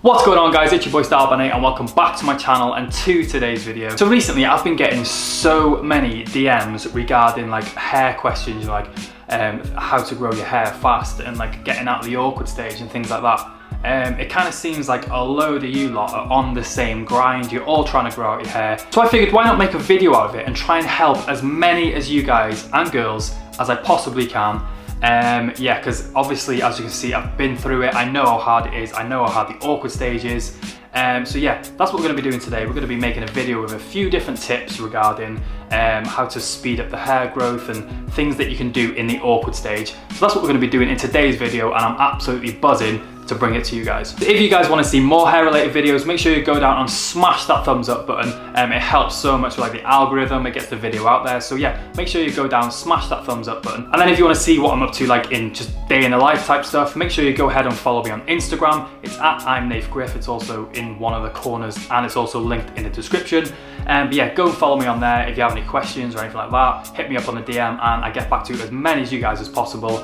What's going on, guys? It's your boy Styleband8 and welcome back to my channel and to today's video. So recently I've been getting so many DMs regarding like hair questions, like how to grow your hair fast and like getting out of the awkward stage and things like that. It kind of seems like a load of you lot are on the same grind. You're all trying to grow out your hair. So I figured, why not make a video out of it and try and help as many as you guys and girls as I possibly can. Yeah, because obviously, as you can see, I've been through it. I know how hard it is. I know how hard the awkward stage is. So yeah, that's what we're going to be doing today. We're going to be making a video with a few different tips regarding how to speed up the hair growth and things that you can do in the awkward stage. So that's what we're going to be doing in today's video, and I'm absolutely buzzing to bring it to you guys. So if you guys want to see more hair related videos, make sure you go down and smash that thumbs up button. It helps so much with like the algorithm, it gets the video out there. So yeah, make sure you go down, smash that thumbs up button. And then if you want to see what I'm up to like in just day in the life type stuff, make sure you go ahead and follow me on Instagram. It's at I'm Nath Griff. It's also in one of the corners and it's also linked in the description. But yeah, go and follow me on there. If you have any questions or anything like that, hit me up on the DM and I get back to as many as you guys as possible.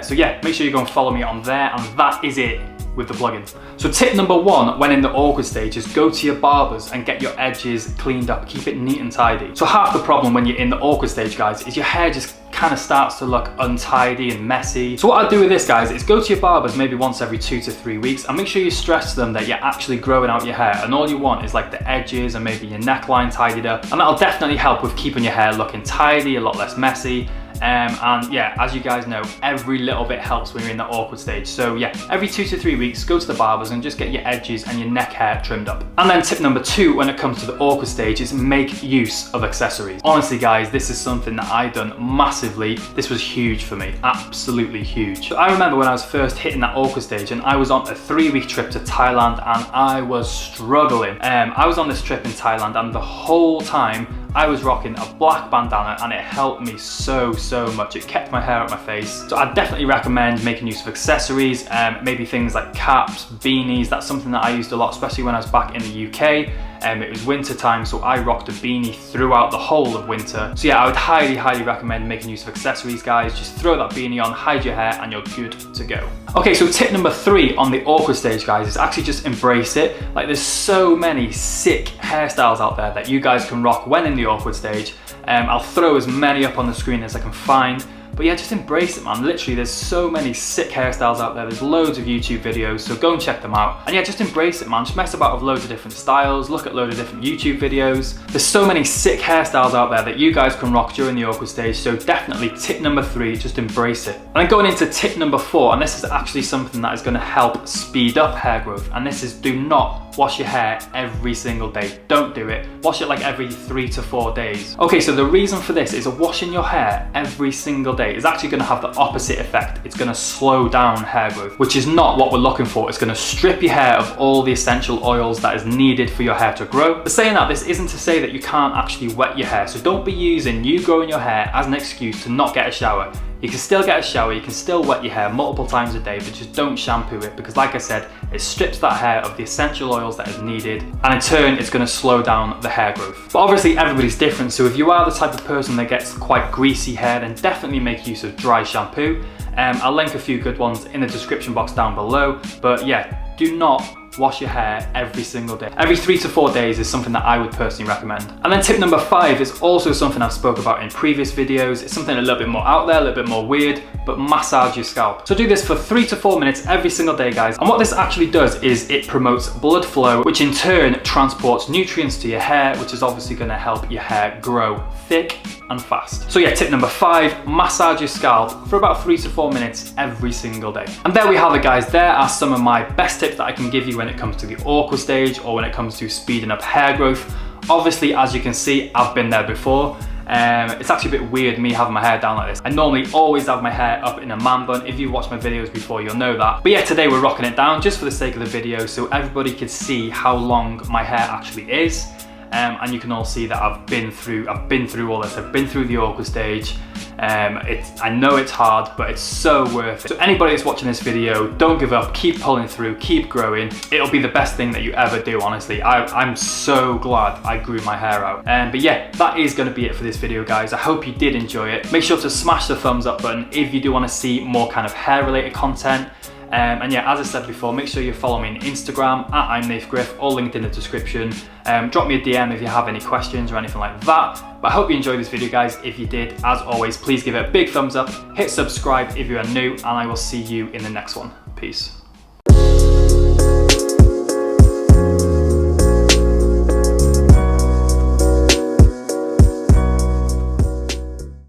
So yeah, make sure you go and follow me on there, and that is it with the plugin. So tip number one when in the awkward stage is go to your barbers and get your edges cleaned up, keep it neat and tidy. So half the problem when you're in the awkward stage, guys, is your hair just kind of starts to look untidy and messy. So what I do with this, guys, is go to your barbers maybe once every 2 to 3 weeks and make sure you stress to them that you're actually growing out your hair, and all you want is like the edges and maybe your neckline tidied up, and that'll definitely help with keeping your hair looking tidy, a lot less messy. And yeah, as you guys know, every little bit helps when you're in that awkward stage. So yeah, every 2 to 3 weeks, go to the barbers and just get your edges and your neck hair trimmed up. And then tip number two when it comes to the awkward stage is make use of accessories. Honestly, guys, this is something that I done massively. This was huge for me, absolutely huge. So I remember when I was first hitting that awkward stage and I was on a 3-week trip to Thailand and I was struggling. I was on this trip in Thailand and the whole time I was rocking a black bandana and it helped me so much. It kept my hair out my face. So I definitely recommend making use of accessories, maybe things like caps, beanies. That's something that I used a lot, especially when I was back in the UK. It was winter time, so I rocked a beanie throughout the whole of winter. So yeah, I would highly recommend making use of accessories, guys. Just throw that beanie on, hide your hair, and you're good to go. Okay, so tip number three on the awkward stage, guys, is actually just embrace it. Like, there's so many sick hairstyles out there that you guys can rock when in the awkward stage. I'll throw as many up on the screen as I can find. But yeah, just embrace it, man. Literally, there's so many sick hairstyles out there. There's loads of YouTube videos, so go and check them out. And yeah, just embrace it, man. Just mess about with loads of different styles, look at loads of different YouTube videos. There's so many sick hairstyles out there that you guys can rock during the awkward stage, so definitely tip number three, just embrace it. And then going into tip number four, and this is actually something that is gonna help speed up hair growth, and this is do not wash your hair every single day. Don't do it. Wash it like every 3 to 4 days. Okay, so the reason for this is washing your hair every single day is actually going to have the opposite effect. It's going to slow down hair growth, which is not what we're looking for. It's going to strip your hair of all the essential oils that is needed for your hair to grow. But saying that, this isn't to say that you can't actually wet your hair. So don't be using you growing your hair as an excuse to not get a shower. You can still get a shower, you can still wet your hair multiple times a day, but just don't shampoo it, because like I said, it strips that hair of the essential oils that is needed, and in turn, it's gonna slow down the hair growth. But obviously everybody's different, so if you are the type of person that gets quite greasy hair, then definitely make use of dry shampoo. I'll link a few good ones in the description box down below, but yeah, do not wash your hair every single day. Every 3 to 4 days is something that I would personally recommend. And then tip number five is also something I've spoke about in previous videos. It's something a little bit more out there, a little bit more weird, but massage your scalp. So do this for 3 to 4 minutes every single day, guys. And what this actually does is it promotes blood flow, which in turn transports nutrients to your hair, which is obviously gonna help your hair grow thick and fast. So yeah, tip number five, massage your scalp for about 3 to 4 minutes every single day. And there we have it, guys. There are some of my best tips that I can give you when it comes to the awkward stage or when it comes to speeding up hair growth. Obviously, as you can see, I've been there before. It's actually a bit weird me having my hair down like this. I normally always have my hair up in a man bun. If you've watched my videos before, you'll know that. But yeah, today we're rocking it down just for the sake of the video, so everybody can see how long my hair actually is. And you can all see that I've been through all this. I've been through the awkward stage. I know it's hard, but it's so worth it. So anybody that's watching this video, don't give up, keep pulling through, keep growing. It'll be the best thing that you ever do, honestly. I'm so glad I grew my hair out. But yeah, that is gonna be it for this video, guys. I hope you did enjoy it. Make sure to smash the thumbs up button if you do wanna see more kind of hair related content. And yeah, as I said before, make sure you follow me on Instagram at I'm Nath Griff, all linked in the description. Drop me a DM if you have any questions or anything like that. But I hope you enjoyed this video, guys. If you did, as always, please give it a big thumbs up, hit subscribe if you are new, and I will see you in the next one. Peace.